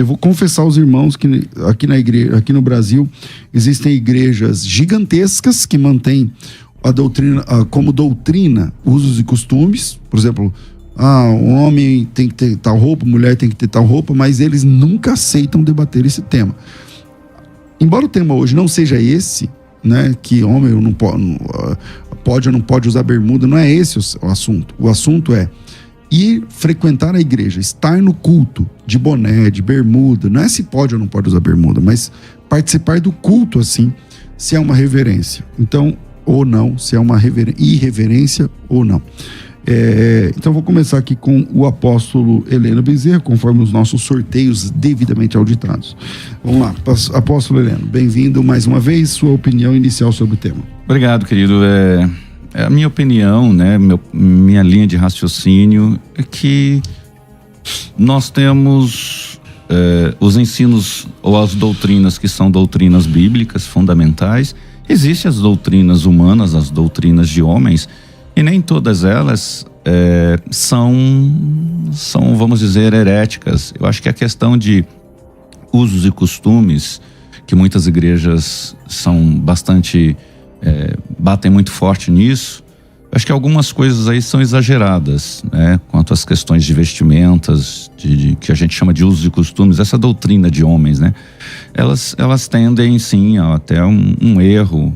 Eu vou confessar aos irmãos que aqui na igreja, aqui no Brasil, existem igrejas gigantescas que mantêm a doutrina, como doutrina, usos e costumes. Por exemplo, o homem tem que ter tal roupa, a mulher tem que ter tal roupa, mas eles nunca aceitam debater esse tema. Embora o tema hoje não seja esse, né, que homem não pode ou não pode usar bermuda, não é esse o assunto. O assunto é ir frequentar a igreja, estar no culto de boné, de bermuda. Não é se pode ou não pode usar bermuda, mas participar do culto assim, se é uma reverência. Então, ou não, se é uma irreverência ou não. Então vou começar aqui com o apóstolo Heleno Bezerra, conforme os nossos sorteios devidamente auditados. Vamos lá, apóstolo Heleno, bem-vindo mais uma vez, sua opinião inicial sobre o tema. Obrigado, querido. A minha opinião, né, minha linha de raciocínio é que nós temos os ensinos ou as doutrinas que são doutrinas bíblicas fundamentais. Existem as doutrinas humanas, as doutrinas de homens, e nem todas elas são, vamos dizer, heréticas. Eu acho que a questão de usos e costumes, que muitas igrejas são bastante, batem muito forte nisso, acho que algumas coisas aí são exageradas, né? Quanto às questões de vestimentas, que a gente chama de usos e costumes, essa doutrina de homens, né? Elas tendem, sim, até um erro,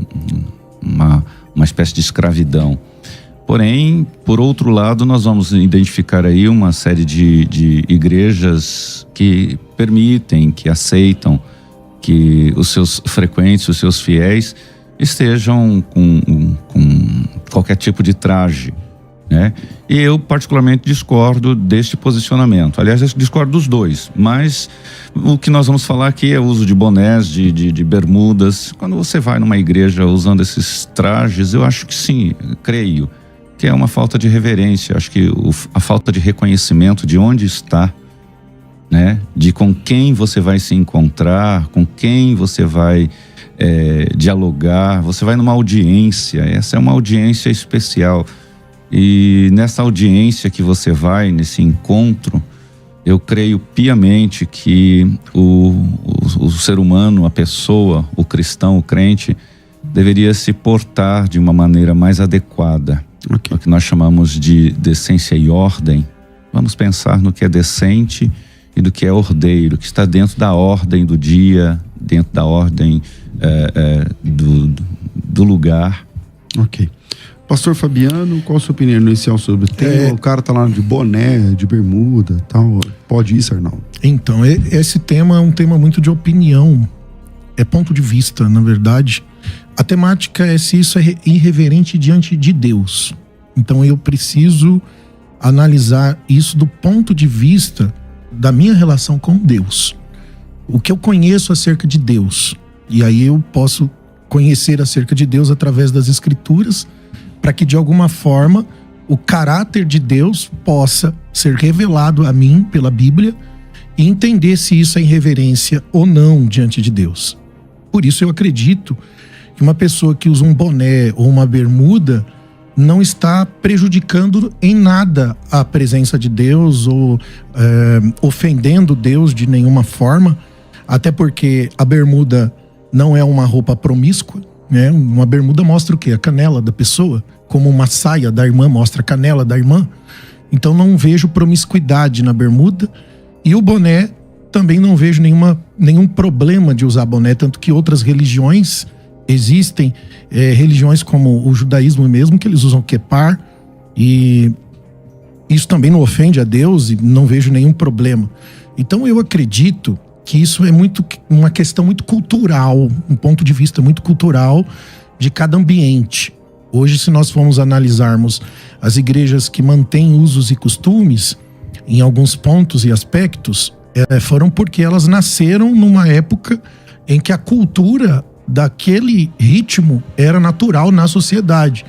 uma espécie de escravidão. Porém, por outro lado, nós vamos identificar aí uma série de igrejas que permitem, que aceitam que os seus frequentes, os seus fiéis estejam com qualquer tipo de traje, né? E eu particularmente discordo deste posicionamento. Aliás, eu discordo dos dois, mas o que nós vamos falar aqui é o uso de bonés, de bermudas. Quando você vai numa igreja usando esses trajes, eu acho que sim, creio que é uma falta de reverência. Acho que a falta de reconhecimento de onde está, né? De com quem você vai se encontrar, com quem você vai dialogar. Você vai numa audiência, essa é uma audiência especial, e nessa audiência que você vai, nesse encontro, eu creio piamente que o ser humano, a pessoa, o cristão, o crente, deveria se portar de uma maneira mais adequada. O que nós chamamos de decência e ordem. Vamos pensar no que é decente e do que é ordeiro, que está dentro da ordem do dia, dentro da ordem do lugar. Ok. Pastor Fabiano, qual a sua opinião inicial sobre o tema? O cara tá lá de boné, de bermuda, tal. Pode ir, Arnaldo? Então, esse tema é um tema muito de opinião, é ponto de vista, na verdade. A temática é se isso é irreverente diante de Deus. Então eu preciso analisar isso do ponto de vista da minha relação com Deus. O que eu conheço acerca de Deus. E aí eu posso conhecer acerca de Deus através das Escrituras, para que de alguma forma o caráter de Deus possa ser revelado a mim pela Bíblia e entender se isso é irreverência ou não diante de Deus. Por isso eu acredito que uma pessoa que usa um boné ou uma bermuda não está prejudicando em nada a presença de Deus ou ofendendo Deus de nenhuma forma, até porque a bermuda não é uma roupa promíscua, né? Uma bermuda mostra o quê? A canela da pessoa, como uma saia da irmã mostra a canela da irmã. Então não vejo promiscuidade na bermuda, e o boné também não vejo nenhum problema de usar boné, tanto que outras religiões existem, religiões como o judaísmo mesmo, que eles usam kepar, e isso também não ofende a Deus e não vejo nenhum problema. Então eu acredito que isso é uma questão muito cultural, um ponto de vista muito cultural de cada ambiente. Hoje, se nós formos analisarmos as igrejas que mantêm usos e costumes, em alguns pontos e aspectos, foram porque elas nasceram numa época em que a cultura daquele ritmo era natural na sociedade.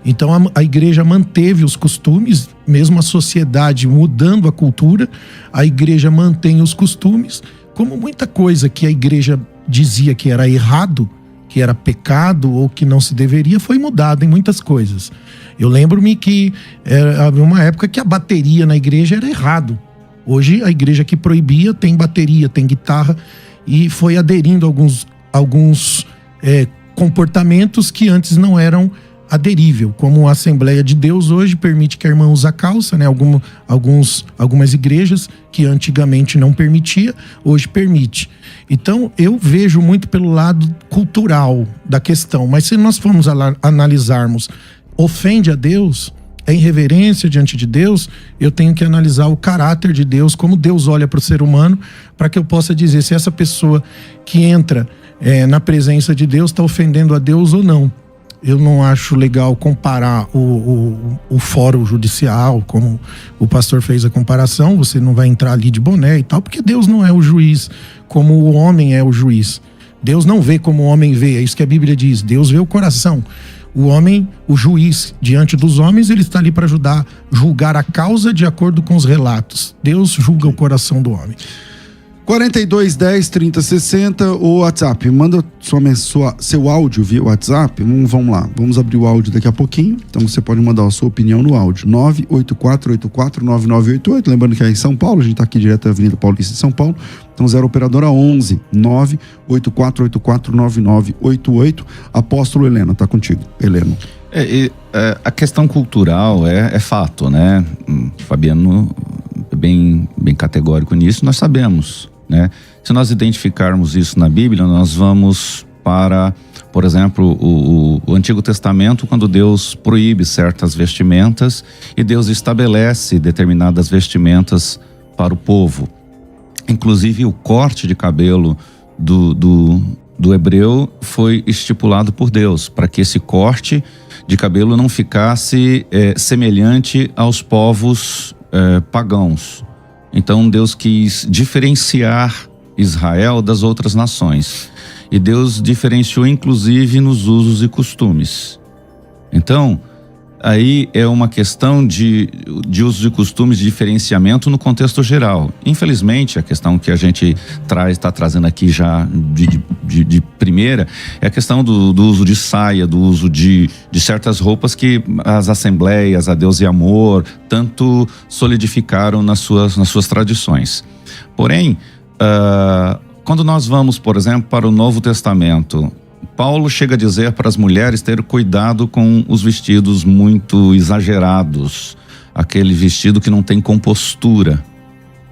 Então a igreja manteve os costumes, mesmo a sociedade mudando a cultura, a igreja mantém os costumes, como muita coisa que a igreja dizia que era errado, que era pecado ou que não se deveria, foi mudado em muitas coisas. Eu lembro-me que havia uma época que a bateria na igreja era errado. Hoje a igreja que proibia tem bateria, tem guitarra, e foi aderindo a alguns comportamentos que antes não eram aderível, como a Assembleia de Deus hoje permite que a irmã use a calça, né? Algumas igrejas que antigamente não permitia, hoje permite. Então eu vejo muito pelo lado cultural da questão, mas se nós formos analisarmos, ofende a Deus, é irreverência diante de Deus, eu tenho que analisar o caráter de Deus, como Deus olha para o ser humano, para que eu possa dizer se essa pessoa que entra na presença de Deus está ofendendo a Deus ou não. Eu não acho legal comparar o fórum judicial, como o pastor fez a comparação. Você não vai entrar ali de boné e tal, porque Deus não é o juiz como o homem é o juiz. Deus não vê como o homem vê, é isso que a Bíblia diz. Deus vê o coração. O homem, o juiz, diante dos homens, ele está ali para julgar a causa de acordo com os relatos. Deus julga o coração do homem. 42 10 30 60 ou WhatsApp. Manda seu áudio via WhatsApp. Vamos lá. Vamos abrir o áudio daqui a pouquinho. Então você pode mandar a sua opinião no áudio. 984849988. Lembrando que é em São Paulo. A gente está aqui direto da Avenida Paulista de São Paulo. Então 0 operadora 11 984849988. Apóstolo Heleno, tá contigo. Heleno. A questão cultural é fato, né? Fabiano é bem categórico nisso. Nós sabemos, né? Se nós identificarmos isso na Bíblia, nós vamos para, por exemplo, o Antigo Testamento, quando Deus proíbe certas vestimentas e Deus estabelece determinadas vestimentas para o povo. Inclusive o corte de cabelo do hebreu foi estipulado por Deus, para que esse corte de cabelo não ficasse semelhante aos povos pagãos. Então Deus quis diferenciar Israel das outras nações. E Deus diferenciou inclusive nos usos e costumes. Então, aí é uma questão de usos e costumes, de diferenciamento no contexto geral. Infelizmente, a questão que a gente está trazendo aqui já de primeira é a questão do uso de saia, do uso de certas roupas que as assembleias, a Deus e Amor, tanto solidificaram nas suas tradições. Porém, quando nós vamos, por exemplo, para o Novo Testamento, Paulo chega a dizer para as mulheres ter cuidado com os vestidos muito exagerados, aquele vestido que não tem compostura,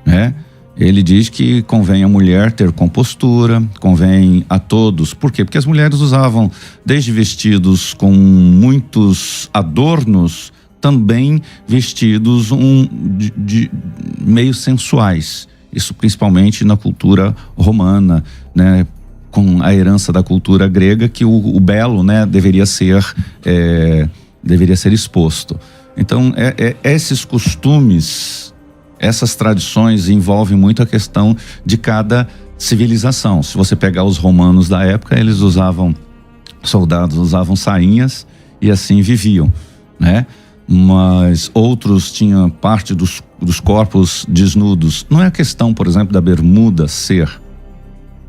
né? Ele diz que convém à mulher ter compostura, convém a todos. Por quê? Porque as mulheres usavam desde vestidos com muitos adornos, também vestidos de meio sensuais. Isso principalmente na cultura romana, né? Com a herança da cultura grega, que o belo, né, deveria ser exposto. Então, esses costumes, essas tradições envolvem muito a questão de cada civilização. Se você pegar os romanos da época, soldados usavam sainhas e assim viviam, né? Mas outros tinham parte dos corpos desnudos. Não é a questão, por exemplo, da bermuda ser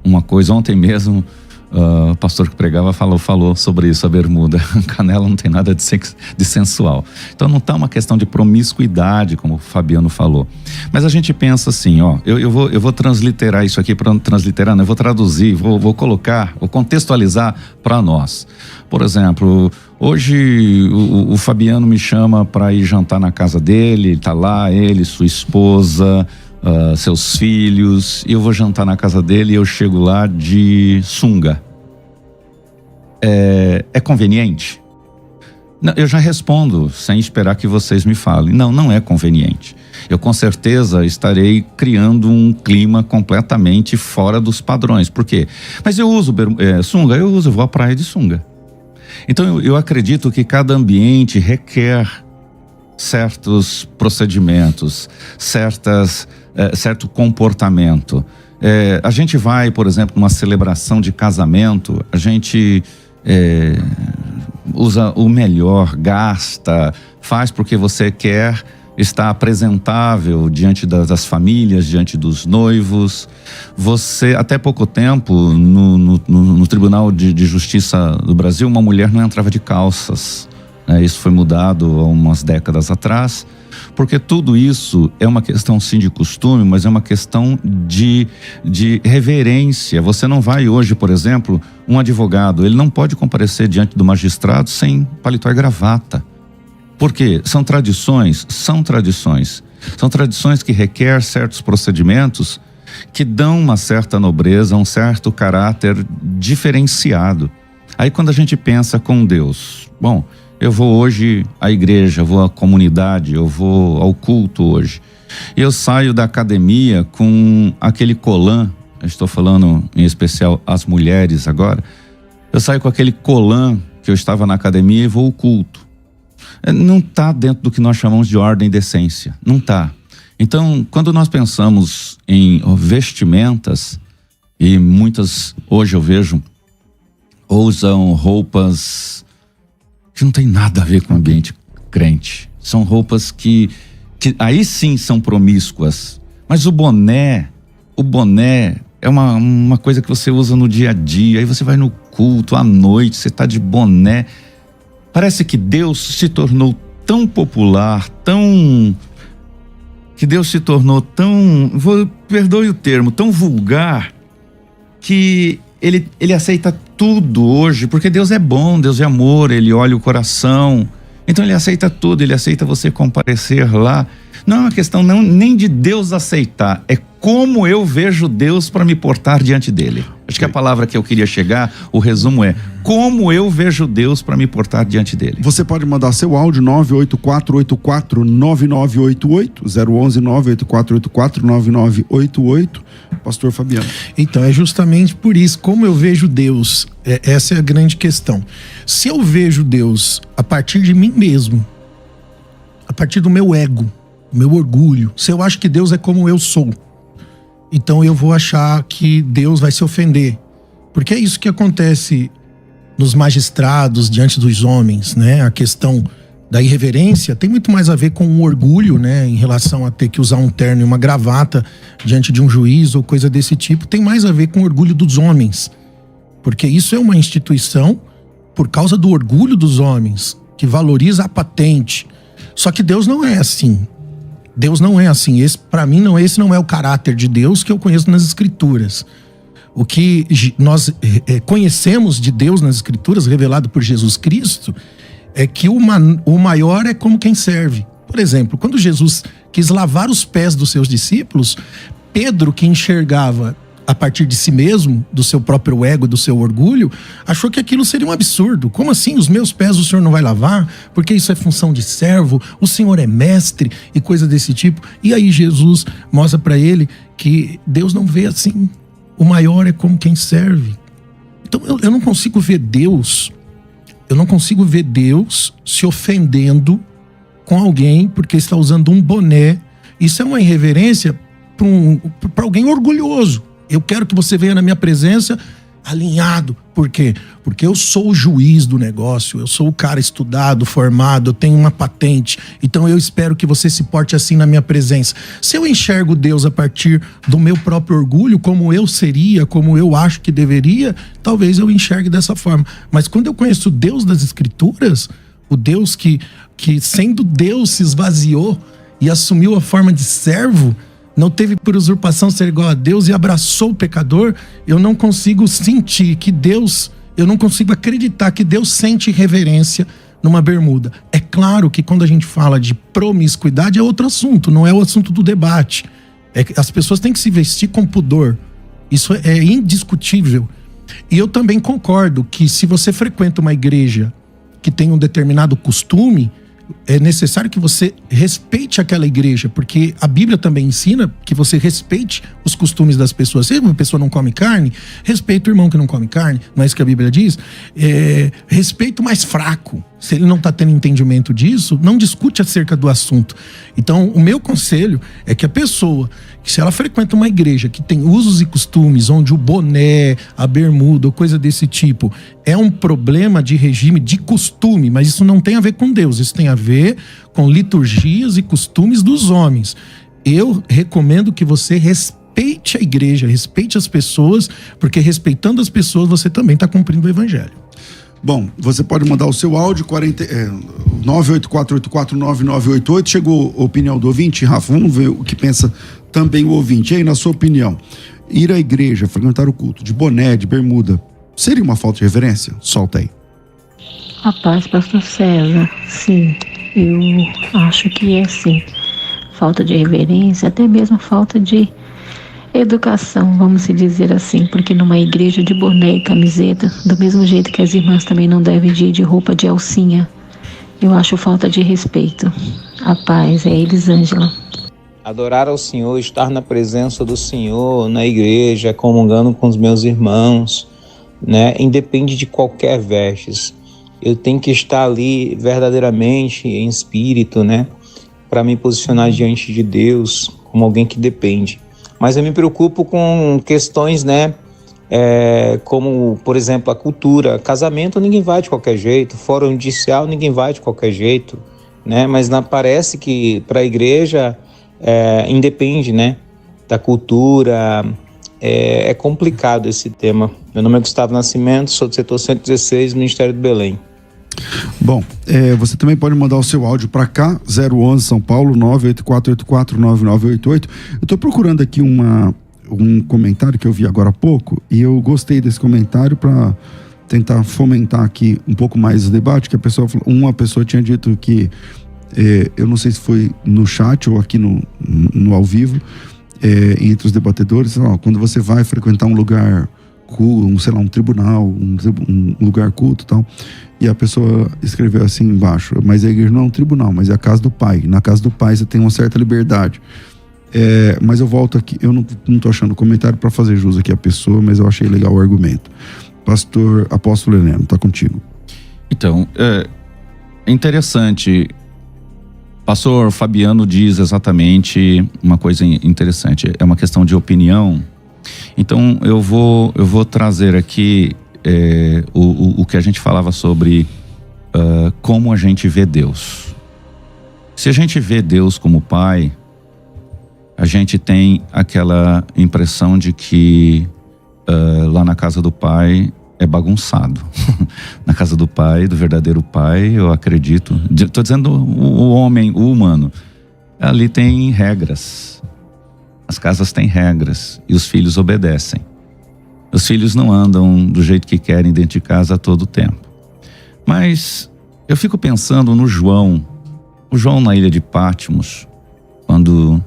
uma coisa. Ontem mesmo o pastor que pregava falou sobre isso, a bermuda. Canela não tem nada de sensual. Então não está uma questão de promiscuidade, como o Fabiano falou. Mas a gente pensa assim, eu vou transliterar isso aqui, eu vou traduzir, vou colocar, vou contextualizar para nós. Por exemplo, hoje o Fabiano me chama para ir jantar na casa dele, tá lá ele, sua esposa, seus filhos, e eu vou jantar na casa dele e eu chego lá de sunga. É conveniente? Não, eu já respondo sem esperar que vocês me falem. Não é conveniente. Eu com certeza estarei criando um clima completamente fora dos padrões. Por quê? Mas eu uso sunga? Eu vou à praia de sunga. Então eu acredito que cada ambiente requer certos procedimentos, certo comportamento. A gente vai, por exemplo, numa celebração de casamento, a gente usa o melhor, gasta, faz porque você quer estar apresentável diante das famílias, diante dos noivos. Você, até pouco tempo, no Tribunal de Justiça do Brasil, uma mulher não entrava de calças. Isso foi mudado há umas décadas atrás, porque tudo isso é uma questão sim de costume, mas é uma questão de reverência. Você não vai hoje, por exemplo, um advogado, ele não pode comparecer diante do magistrado sem paletó e gravata. Por quê? São tradições que requerem certos procedimentos que dão uma certa nobreza, um certo caráter diferenciado. Aí quando a gente pensa com Deus, bom, eu vou hoje à igreja, vou à comunidade, eu vou ao culto hoje. E eu saio da academia com aquele colã, eu estou falando em especial as mulheres agora, eu saio com aquele colã que eu estava na academia e vou ao culto. Não está dentro do que nós chamamos de ordem e decência, não está. Então, quando nós pensamos em vestimentas, e muitas, hoje eu vejo, usam roupas que não tem nada a ver com o ambiente crente. São roupas que aí sim são promíscuas. Mas o boné é uma coisa que você usa no dia a dia. Aí você vai no culto, à noite, você está de boné. Parece que Deus se tornou tão popular, perdoe o termo, tão vulgar, que ele aceita tudo hoje, porque Deus é bom, Deus é amor, Ele olha o coração, então Ele aceita tudo, Ele aceita você comparecer lá. Não é uma questão nem de Deus aceitar, é como eu vejo Deus para me portar diante dele. Acho que a palavra que eu queria chegar, o resumo é como eu vejo Deus para me portar diante dele. Você pode mandar seu áudio 984849988, 011-984849988. Pastor Fabiano. Então, é justamente por isso, como eu vejo Deus, essa é a grande questão. Se eu vejo Deus a partir de mim mesmo, a partir do meu ego, meu orgulho, se eu acho que Deus é como eu sou, então eu vou achar que Deus vai se ofender. Porque é isso que acontece nos magistrados, diante dos homens, né? A questão da irreverência tem muito mais a ver com o orgulho, né? Em relação a ter que usar um terno e uma gravata diante de um juiz ou coisa desse tipo. Tem mais a ver com o orgulho dos homens. Porque isso é uma instituição por causa do orgulho dos homens, que valoriza a patente. Só que Deus não é assim. Deus não é assim. Para mim, esse não é o caráter de Deus que eu conheço nas Escrituras. O que nós conhecemos de Deus nas Escrituras, revelado por Jesus Cristo, é que o maior é como quem serve. Por exemplo, quando Jesus quis lavar os pés dos seus discípulos, Pedro, que enxergava a partir de si mesmo, do seu próprio ego, do seu orgulho, achou que aquilo seria um absurdo. Como assim? Os meus pés o Senhor não vai lavar? Porque isso é função de servo, o Senhor é mestre e coisa desse tipo. E aí Jesus mostra para ele que Deus não vê assim. O maior é como quem serve. Então eu não consigo ver Deus, se ofendendo com alguém porque está usando um boné. Isso é uma irreverência para alguém orgulhoso. Eu quero que você venha na minha presença alinhado. Por quê? Porque eu sou o juiz do negócio, eu sou o cara estudado, formado, eu tenho uma patente, então eu espero que você se porte assim na minha presença. Se eu enxergo Deus a partir do meu próprio orgulho, como eu seria, como eu acho que deveria, talvez eu enxergue dessa forma. Mas quando eu conheço o Deus das Escrituras, o Deus que sendo Deus se esvaziou e assumiu a forma de servo, não teve por usurpação ser igual a Deus e abraçou o pecador, eu não consigo sentir que Deus, eu não consigo acreditar que Deus sente reverência numa bermuda. É claro que quando a gente fala de promiscuidade é outro assunto, não é o assunto do debate. As pessoas têm que se vestir com pudor. Isso é indiscutível. E eu também concordo que se você frequenta uma igreja que tem um determinado costume, é necessário que você respeite aquela igreja, porque a Bíblia também ensina que você respeite os costumes das pessoas. Se uma pessoa não come carne, respeita o irmão que não come carne, não é isso que a Bíblia diz? Respeita o mais fraco. Se ele não está tendo entendimento disso, não discute acerca do assunto. Então, o meu conselho é que a pessoa, que se ela frequenta uma igreja que tem usos e costumes, onde o boné, a bermuda ou coisa desse tipo, é um problema de regime, de costume, mas isso não tem a ver com Deus, isso tem a ver com liturgias e costumes dos homens. Eu recomendo que você respeite a igreja, respeite as pessoas, porque respeitando as pessoas você também está cumprindo o evangelho. Bom, você pode mandar o seu áudio, 984849988. Chegou a opinião do ouvinte, Rafa, vamos ver o que pensa também o ouvinte. E aí, na sua opinião, ir à igreja, frequentar o culto de boné, de bermuda, seria uma falta de reverência? Solta aí. Rapaz, pastor César, sim, eu acho que é sim. Falta de reverência, até mesmo falta de educação, vamos se dizer assim, porque numa igreja de boné e camiseta, do mesmo jeito que as irmãs também não devem ir de roupa de alcinha, eu acho falta de respeito. A paz, é Elisângela. Adorar ao Senhor, estar na presença do Senhor, na igreja, comungando com os meus irmãos, né? Independe de qualquer vestes. Eu tenho que estar ali verdadeiramente em espírito, né? Para me posicionar diante de Deus como alguém que depende. Mas eu me preocupo com questões, né? Como, por exemplo, a cultura. Casamento ninguém vai de qualquer jeito. Fórum judicial ninguém vai de qualquer jeito, né? Mas parece que para a igreja independe, né? Da cultura. É complicado esse tema. Meu nome é Gustavo Nascimento, sou do setor 116, Ministério do Belém. Bom, você também pode mandar o seu áudio para cá, 011 São Paulo, 984849988. Eu estou procurando aqui um comentário que eu vi agora há pouco e eu gostei desse comentário para tentar fomentar aqui um pouco mais o debate, que uma pessoa tinha dito que, eu não sei se foi no chat ou aqui no ao vivo, entre os debatedores, quando você vai frequentar um lugar culto, sei lá, um tribunal, um lugar culto e tal, e a pessoa escreveu assim embaixo, mas a igreja não é um tribunal, mas é a casa do Pai. Na casa do Pai você tem uma certa liberdade. Mas eu volto aqui, eu não tô achando comentário para fazer jus aqui à pessoa, mas eu achei legal o argumento. Pastor Apóstolo Heleno, tá contigo. Então, é interessante. Pastor Fabiano diz exatamente uma coisa interessante, é uma questão de opinião. Então eu vou trazer aqui o que a gente falava sobre como a gente vê Deus. Se a gente vê Deus como Pai, a gente tem aquela impressão de que lá na casa do Pai é bagunçado. Na casa do Pai, do verdadeiro Pai, eu acredito. Estou dizendo o homem, o humano. Ali tem regras. As casas têm regras e os filhos obedecem. Os filhos não andam do jeito que querem dentro de casa a todo tempo. Mas eu fico pensando no João. O João na ilha de Patmos, quando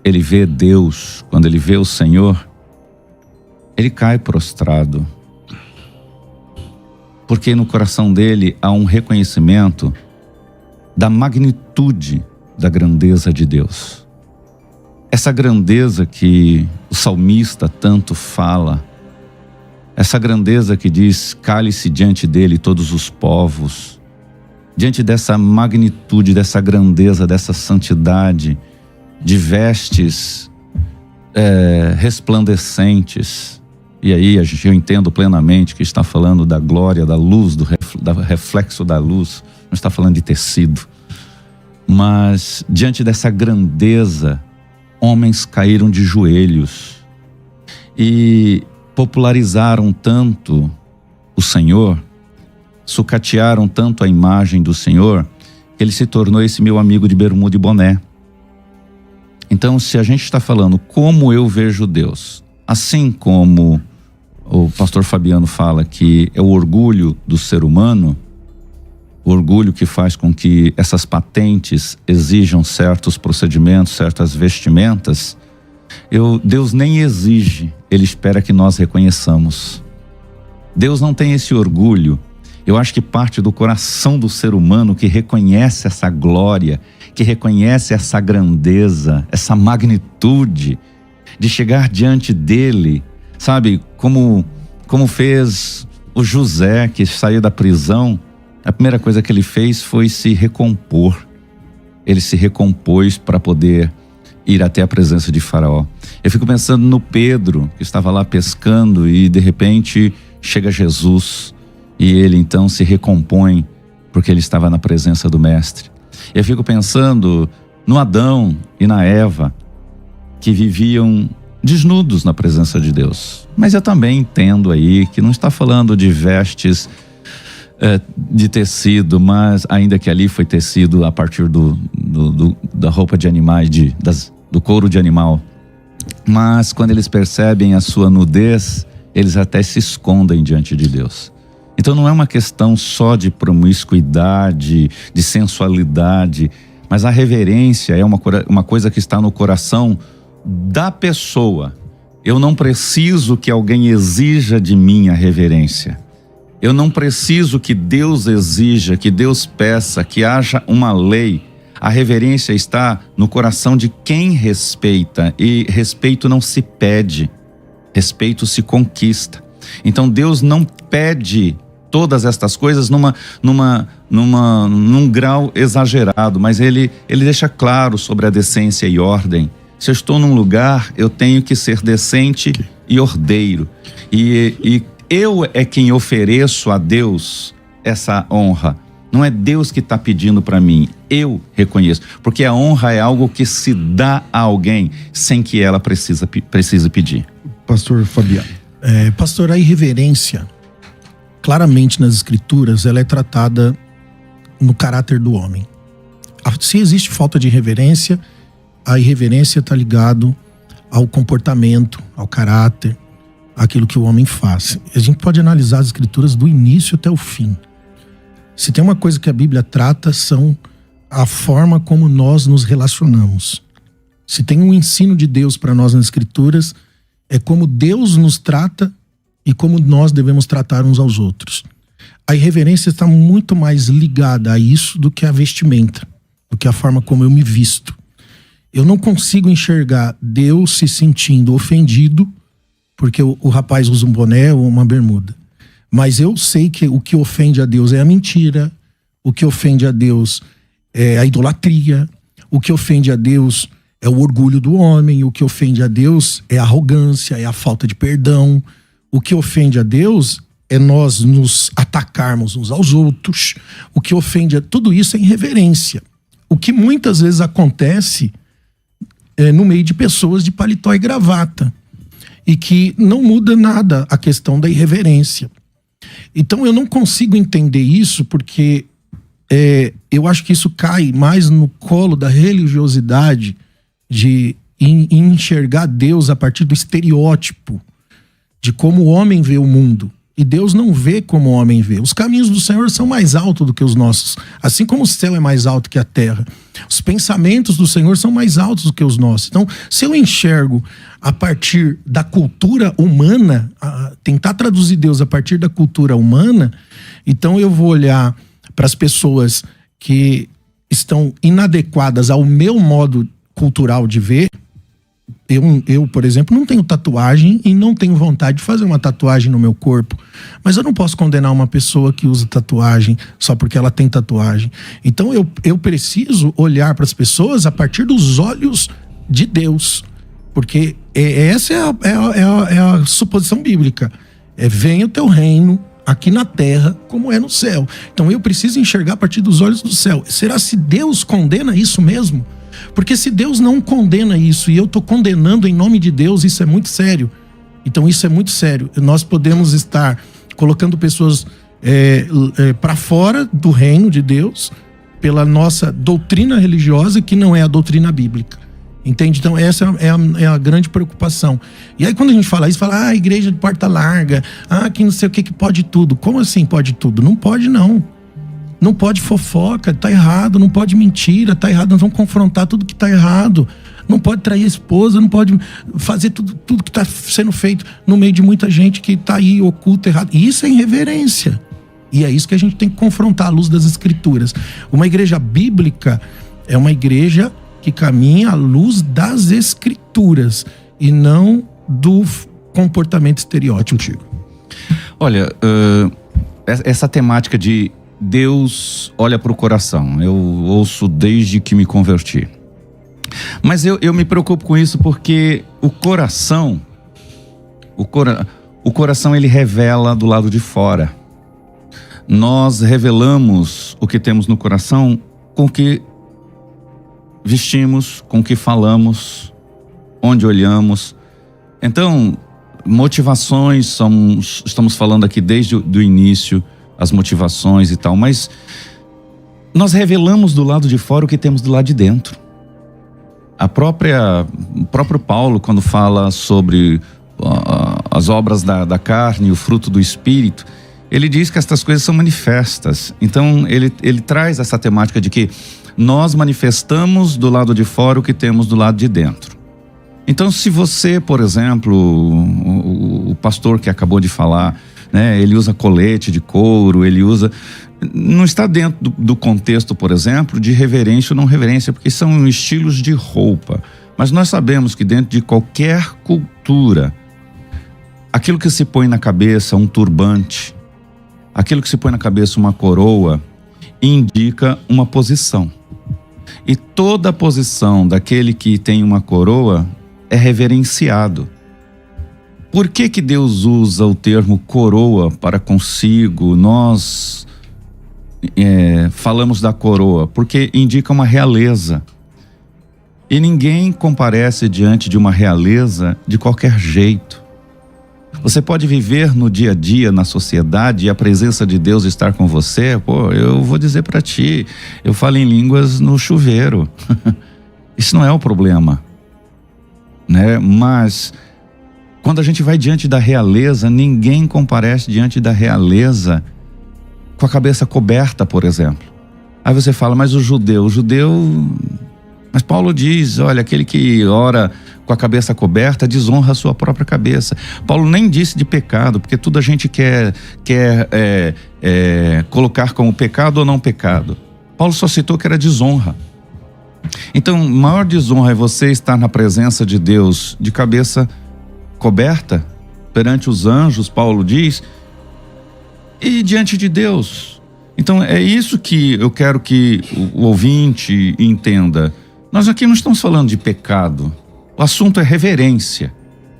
ele vê Deus, quando ele vê o Senhor, ele cai prostrado. Porque no coração dele há um reconhecimento da magnitude da grandeza de Deus. Essa grandeza que o salmista tanto fala, essa grandeza que diz, cale-se diante dele todos os povos, diante dessa magnitude, dessa grandeza, dessa santidade, de vestes resplandecentes. E aí eu entendo plenamente que está falando da glória, da luz, do reflexo da luz, não está falando de tecido. Mas diante dessa grandeza, homens caíram de joelhos e popularizaram tanto o Senhor, sucatearam tanto a imagem do Senhor, que ele se tornou esse meu amigo de bermuda e boné. Então, se a gente está falando como eu vejo Deus, assim como o pastor Fabiano fala que é o orgulho do ser humano, o orgulho que faz com que essas patentes exijam certos procedimentos, certas vestimentas, Deus nem exige, ele espera que nós reconheçamos. Deus não tem esse orgulho. Eu acho que parte do coração do ser humano que reconhece essa glória, que reconhece essa grandeza, essa magnitude, de chegar diante dele, sabe, como fez o José, que saiu da prisão. A primeira coisa que ele fez foi se recompor. Ele se recompôs para poder ir até a presença de Faraó. Eu fico pensando no Pedro, que estava lá pescando e de repente chega Jesus e ele então se recompõe porque ele estava na presença do Mestre. Eu fico pensando no Adão e na Eva, que viviam desnudos na presença de Deus. Mas eu também entendo aí que não está falando de vestes de tecido, mas ainda que ali foi tecido a partir da roupa de animais, do couro de animal. Mas quando eles percebem a sua nudez, eles até se escondem diante de Deus. Então não é uma questão só de promiscuidade, de sensualidade, mas a reverência é uma coisa que está no coração da pessoa. Eu não preciso que alguém exija de mim a reverência. Eu não preciso que Deus exija, que Deus peça, que haja uma lei. A reverência está no coração de quem respeita, e respeito não se pede, respeito se conquista. Então Deus não pede todas estas coisas num grau exagerado, mas ele deixa claro sobre a decência e ordem. Se eu estou num lugar, eu tenho que ser decente e ordeiro. E eu é quem ofereço a Deus essa honra. Não é Deus que está pedindo para mim, eu reconheço. Porque a honra é algo que se dá a alguém sem que ela precise pedir. Pastor Fabiano. Pastor, a irreverência, claramente nas escrituras, ela é tratada no caráter do homem. Se existe falta de reverência, a irreverência está ligado ao comportamento, ao caráter, àquilo que o homem faz. A gente pode analisar as escrituras do início até o fim. Se tem uma coisa que a Bíblia trata, são a forma como nós nos relacionamos. Se tem um ensino de Deus para nós nas escrituras, é como Deus nos trata e como nós devemos tratar uns aos outros. A irreverência está muito mais ligada a isso do que a vestimenta, do que a forma como eu me visto. Eu não consigo enxergar Deus se sentindo ofendido porque o rapaz usa um boné ou uma bermuda. Mas eu sei que o que ofende a Deus é a mentira, o que ofende a Deus é a idolatria, o que ofende a Deus é o orgulho do homem, o que ofende a Deus é a arrogância, é a falta de perdão. O que ofende a Deus é nós nos atacarmos uns aos outros. O que ofende a tudo isso é irreverência. O que muitas vezes acontece no meio de pessoas de paletó e gravata, e que não muda nada a questão da irreverência. Então eu não consigo entender isso, porque eu acho que isso cai mais no colo da religiosidade, de enxergar Deus a partir do estereótipo de como o homem vê o mundo. E Deus não vê como o homem vê. Os caminhos do Senhor são mais altos do que os nossos. Assim como o céu é mais alto que a terra. Os pensamentos do Senhor são mais altos do que os nossos. Então, se eu enxergo a partir da cultura humana, tentar traduzir Deus a partir da cultura humana, então eu vou olhar para as pessoas que estão inadequadas ao meu modo cultural de ver. Eu, por exemplo, não tenho tatuagem e não tenho vontade de fazer uma tatuagem no meu corpo. Mas eu não posso condenar uma pessoa que usa tatuagem só porque ela tem tatuagem. Então eu preciso olhar para as pessoas a partir dos olhos de Deus. Porque essa é a suposição bíblica. Venha o teu reino aqui na terra como é no céu. Então eu preciso enxergar a partir dos olhos do céu. Será se Deus condena isso mesmo? Porque se Deus não condena isso e eu estou condenando em nome de Deus, isso é muito sério. Então isso é muito sério. Nós podemos estar colocando pessoas para fora do reino de Deus pela nossa doutrina religiosa, que não é a doutrina bíblica. Entende? Então essa é a grande preocupação. E aí quando a gente fala isso, fala, igreja de porta larga, que não sei o que pode tudo. Como assim pode tudo? Não pode não. Não pode fofoca, tá errado. Não pode mentira, tá errado. Nós vamos confrontar tudo que tá errado. Não pode trair a esposa, não pode fazer tudo que tá sendo feito no meio de muita gente que tá aí oculto, errado. E isso é irreverência. E é isso que a gente tem que confrontar à luz das escrituras. Uma igreja bíblica é uma igreja que caminha à luz das escrituras e não do comportamento estereótipo. Olha, essa temática de Deus olha para o coração, eu ouço desde que me converti. Mas eu me preocupo com isso porque o coração ele revela do lado de fora. Nós revelamos o que temos no coração com o que vestimos, com o que falamos, onde olhamos. Então, motivações, estamos falando aqui desde o início, as motivações e tal, mas nós revelamos do lado de fora o que temos do lado de dentro. O próprio Paulo, quando fala sobre as obras da carne, o fruto do Espírito, ele diz que estas coisas são manifestas. Então ele traz essa temática de que nós manifestamos do lado de fora o que temos do lado de dentro. Então, se você, por exemplo, o pastor que acabou de falar, né, ele usa colete de couro, não está dentro do contexto, por exemplo, de reverência ou não reverência, porque são estilos de roupa. Mas nós sabemos que dentro de qualquer cultura, aquilo que se põe na cabeça, um turbante, aquilo que se põe na cabeça, uma coroa, indica uma posição. E toda a posição daquele que tem uma coroa é reverenciado. Por que Deus usa o termo coroa para consigo? Nós falamos da coroa porque indica uma realeza. E ninguém comparece diante de uma realeza de qualquer jeito. Você pode viver no dia a dia, na sociedade, e a presença de Deus estar com você. Eu vou dizer para ti, eu falo em línguas no chuveiro. Isso não é o problema, né? Mas quando a gente vai diante da realeza, ninguém comparece diante da realeza com a cabeça coberta, por exemplo. Aí você fala, mas o judeu... Mas Paulo diz, olha, aquele que ora com a cabeça coberta desonra a sua própria cabeça. Paulo nem disse de pecado, porque tudo a gente quer colocar como pecado ou não pecado. Paulo só citou que era desonra. Então, maior desonra é você estar na presença de Deus de cabeça coberta perante os anjos, Paulo diz, e diante de Deus. Então é isso que eu quero que o ouvinte entenda. Nós aqui não estamos falando de pecado, o assunto é reverência,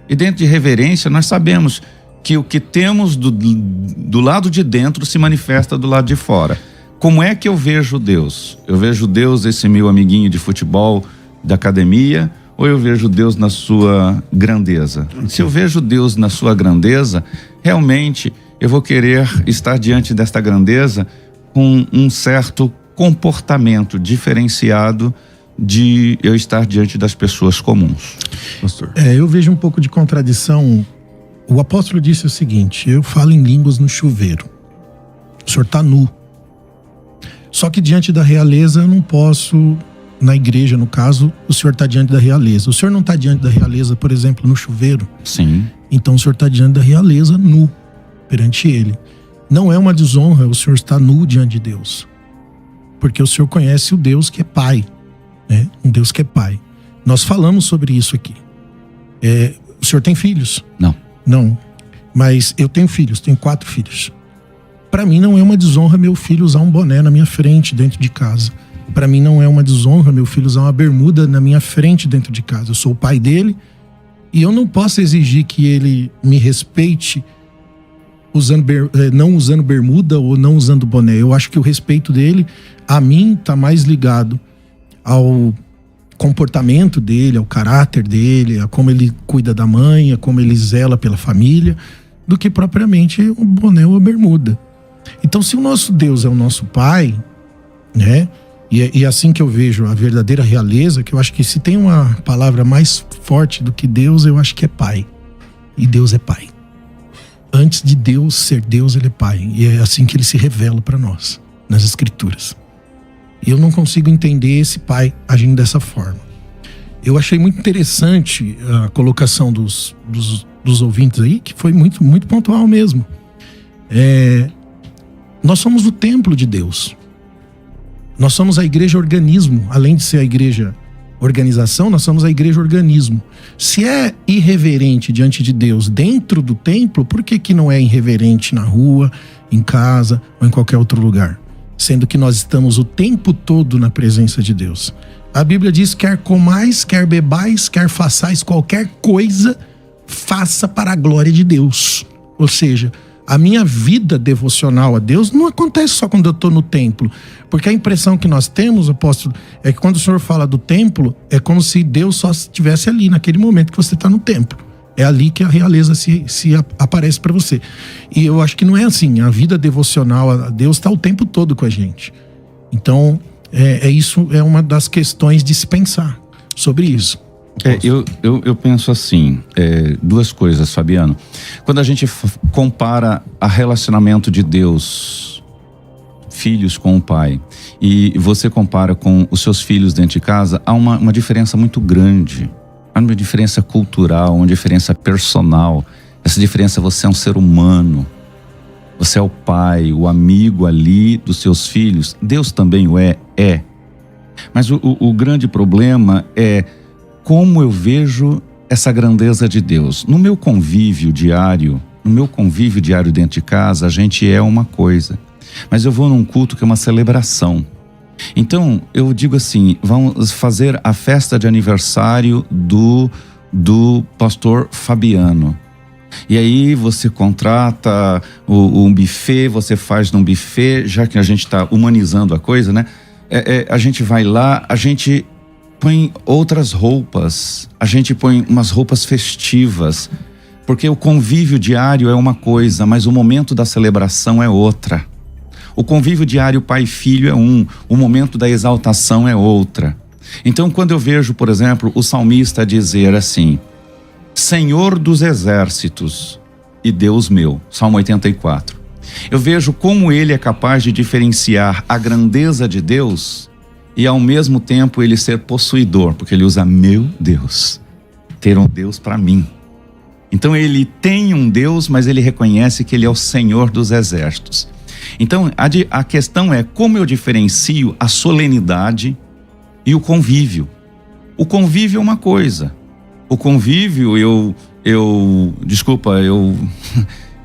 e dentro de reverência nós sabemos que o que temos do lado de dentro se manifesta do lado de fora. Como é que eu vejo Deus? Eu vejo Deus, esse meu amiguinho de futebol da academia, ou eu vejo Deus na sua grandeza? Se eu vejo Deus na sua grandeza, realmente eu vou querer estar diante desta grandeza com um certo comportamento diferenciado de eu estar diante das pessoas comuns. Pastor. Eu vejo um pouco de contradição. O apóstolo disse o seguinte: eu falo em línguas no chuveiro. O senhor está nu. Só que diante da realeza eu não posso, na igreja no caso, o senhor está diante da realeza. O senhor não está diante da realeza, por exemplo, no chuveiro? Sim. Então o senhor está diante da realeza nu, perante ele. Não é uma desonra o senhor estar nu diante de Deus. Porque o senhor conhece o Deus que é Pai, né? Um Deus que é Pai. Nós falamos sobre isso aqui. O senhor tem filhos? Não. Não. Mas eu tenho filhos, tenho 4 filhos. Para mim não é uma desonra meu filho usar um boné na minha frente dentro de casa. Para mim não é uma desonra meu filho usar uma bermuda na minha frente dentro de casa. Eu sou o pai dele e eu não posso exigir que ele me respeite não usando bermuda ou não usando boné. Eu acho que o respeito dele a mim está mais ligado ao comportamento dele, ao caráter dele, a como ele cuida da mãe, a como ele zela pela família, do que propriamente o boné ou a bermuda. Então, se o nosso Deus é o nosso Pai, né? E é assim que eu vejo a verdadeira realeza, que eu acho que se tem uma palavra mais forte do que Deus, eu acho que é Pai. E Deus é Pai. Antes de Deus ser Deus, Ele é Pai. E é assim que Ele se revela para nós, nas Escrituras. E eu não consigo entender esse Pai agindo dessa forma. Eu achei muito interessante a colocação dos ouvintes aí, que foi muito, muito pontual mesmo. Nós somos o templo de Deus. Nós somos a igreja organismo. Além de ser a igreja organização, nós somos a igreja organismo. Se é irreverente diante de Deus dentro do templo, por que não é irreverente na rua, em casa ou em qualquer outro lugar? Sendo que nós estamos o tempo todo na presença de Deus. A Bíblia diz: quer comais, quer bebais, quer façais qualquer coisa, faça para a glória de Deus. Ou seja, a minha vida devocional a Deus não acontece só quando eu estou no templo. Porque a impressão que nós temos, apóstolo, é que quando o senhor fala do templo, é como se Deus só estivesse ali naquele momento que você está no templo. É ali que a realeza se aparece para você. E eu acho que não é assim. A vida devocional a Deus está o tempo todo com a gente. Então, isso é uma das questões de se pensar sobre isso. Eu penso assim, duas coisas, Fabiano. Quando a gente compara a relacionamento de Deus, filhos com o pai, e você compara com os seus filhos dentro de casa, há uma diferença muito grande. Há uma diferença cultural, uma diferença personal. Essa diferença, você é um ser humano. Você é o pai, o amigo ali dos seus filhos. Deus também o é. Mas o grande problema é como eu vejo essa grandeza de Deus. No meu convívio diário dentro de casa, a gente é uma coisa. Mas eu vou num culto que é uma celebração. Então, eu digo assim, vamos fazer a festa de aniversário do pastor Fabiano. E aí você contrata um buffet, você faz num buffet, já que a gente está humanizando a coisa, né? A gente vai lá, a gente põe outras roupas, a gente põe umas roupas festivas, porque o convívio diário é uma coisa, mas o momento da celebração é outra. O convívio diário pai e filho é o momento da exaltação é outra. Então, quando eu vejo, por exemplo, o salmista dizer assim: Senhor dos exércitos e Deus meu, Salmo 84. Eu vejo como ele é capaz de diferenciar a grandeza de Deus e ao mesmo tempo ele ser possuidor, porque ele usa meu Deus, ter um Deus para mim. Então ele tem um Deus, mas ele reconhece que ele é o Senhor dos exércitos. Então a questão é como eu diferencio a solenidade e o convívio. O convívio é uma coisa. O convívio, eu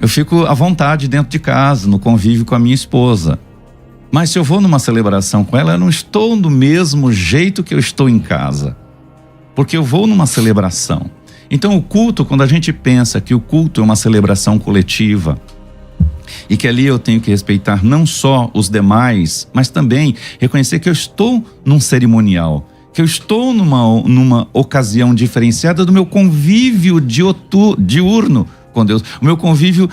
fico à vontade dentro de casa, no convívio com a minha esposa. Mas se eu vou numa celebração com ela, eu não estou do mesmo jeito que eu estou em casa. Porque eu vou numa celebração. Então o culto, quando a gente pensa que o culto é uma celebração coletiva, e que ali eu tenho que respeitar não só os demais, mas também reconhecer que eu estou num cerimonial, que eu estou numa ocasião diferenciada do meu convívio diurno com Deus, o meu convívio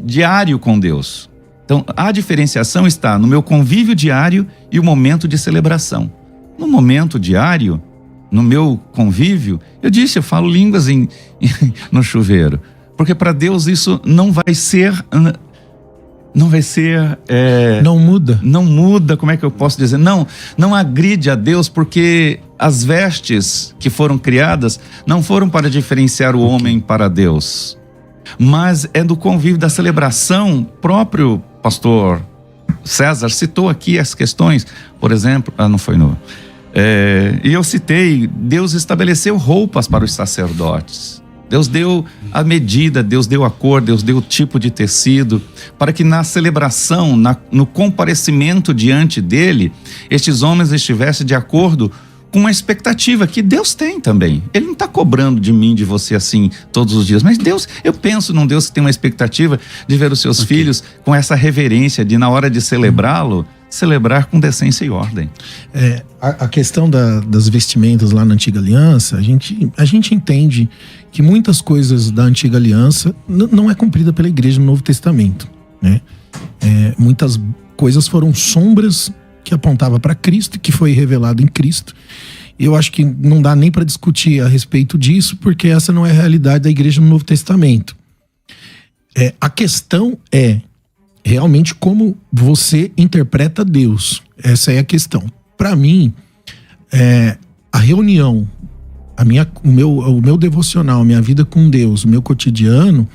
diário com Deus. Então, a diferenciação está no meu convívio diário e o momento de celebração. No momento diário, no meu convívio, eu falo línguas no chuveiro, porque para Deus isso não vai ser... Não muda, como é que eu posso dizer? Não agride a Deus, porque as vestes que foram criadas não foram para diferenciar o homem para Deus, mas é do convívio, da celebração. Próprio pastor César citou aqui as questões, por exemplo, e eu citei, Deus estabeleceu roupas para os sacerdotes. Deus deu a medida, Deus deu a cor, Deus deu o tipo de tecido, para que na celebração, no comparecimento diante dele, estes homens estivessem de acordo com uma expectativa que Deus tem também. Ele não está cobrando de mim, de você assim, todos os dias, mas Deus, eu penso num Deus que tem uma expectativa de ver os seus filhos com essa reverência, de na hora de celebrá-lo, celebrar com decência e ordem. A questão das vestimentas lá na Antiga Aliança, a gente entende que muitas coisas da Antiga Aliança não é cumprida pela igreja no Novo Testamento, né? Muitas coisas foram sombras que apontava para Cristo, que foi revelado em Cristo. Eu acho que não dá nem para discutir a respeito disso, porque essa não é a realidade da igreja no Novo Testamento. A questão é realmente como você interpreta Deus. Essa é a questão. Para mim, a reunião, o meu devocional, minha vida com Deus, o meu cotidiano,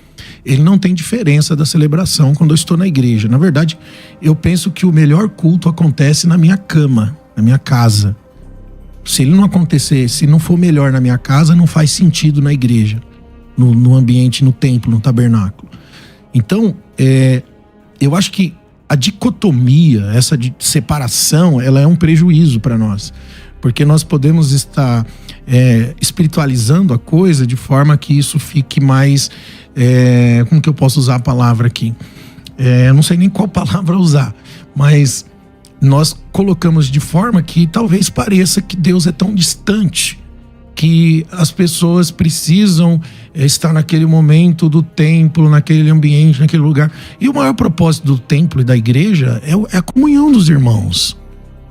ele não tem diferença da celebração quando eu estou na igreja. Na verdade, eu penso que o melhor culto acontece na minha cama, na minha casa. Se ele não acontecer, se não for melhor na minha casa, não faz sentido na igreja, no ambiente, no templo, no tabernáculo. Então, eu acho que a dicotomia, essa de separação, ela é um prejuízo para nós. Porque nós podemos estar espiritualizando a coisa de forma que isso fique mais... como que eu posso usar a palavra aqui? Eu não sei nem qual palavra usar, mas nós colocamos de forma que talvez pareça que Deus é tão distante que as pessoas precisam estar naquele momento do templo, naquele ambiente, naquele lugar. E o maior propósito do templo e da igreja é a comunhão dos irmãos.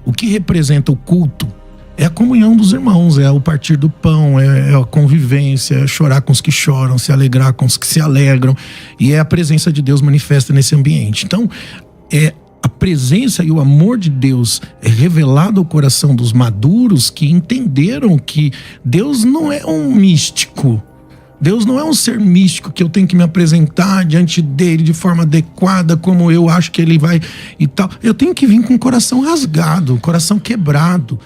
O que representa o culto é a comunhão dos irmãos, é o partir do pão, é a convivência, é chorar com os que choram, se alegrar com os que se alegram, e é a presença de Deus manifesta nesse ambiente. Então, a presença e o amor de Deus é revelado ao coração dos maduros, que entenderam que Deus não é um místico. Deus não é um ser místico que eu tenho que me apresentar diante dele de forma adequada, como eu acho que ele vai e tal. Eu tenho que vir com o coração rasgado, coração quebrado,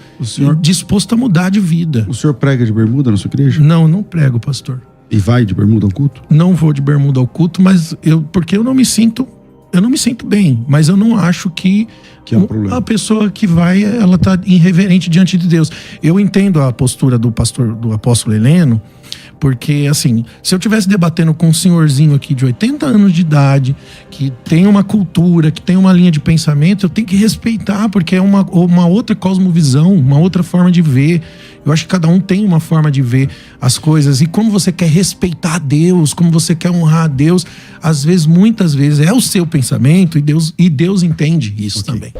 disposto a mudar de vida. O senhor prega de bermuda na sua igreja? Não prego, pastor. E vai de bermuda ao culto? Não vou de bermuda ao culto, mas porque eu não me sinto bem, mas eu não acho que é um problema. A pessoa que vai, ela tá irreverente diante de Deus. Eu entendo a postura do apóstolo Heleno, porque, assim, se eu estivesse debatendo com um senhorzinho aqui de 80 anos de idade, que tem uma cultura, que tem uma linha de pensamento, eu tenho que respeitar, porque é uma outra cosmovisão, uma outra forma de ver. Eu acho que cada um tem uma forma de ver as coisas. E como você quer respeitar Deus, como você quer honrar a Deus, às vezes, muitas vezes, é o seu pensamento e Deus entende isso também.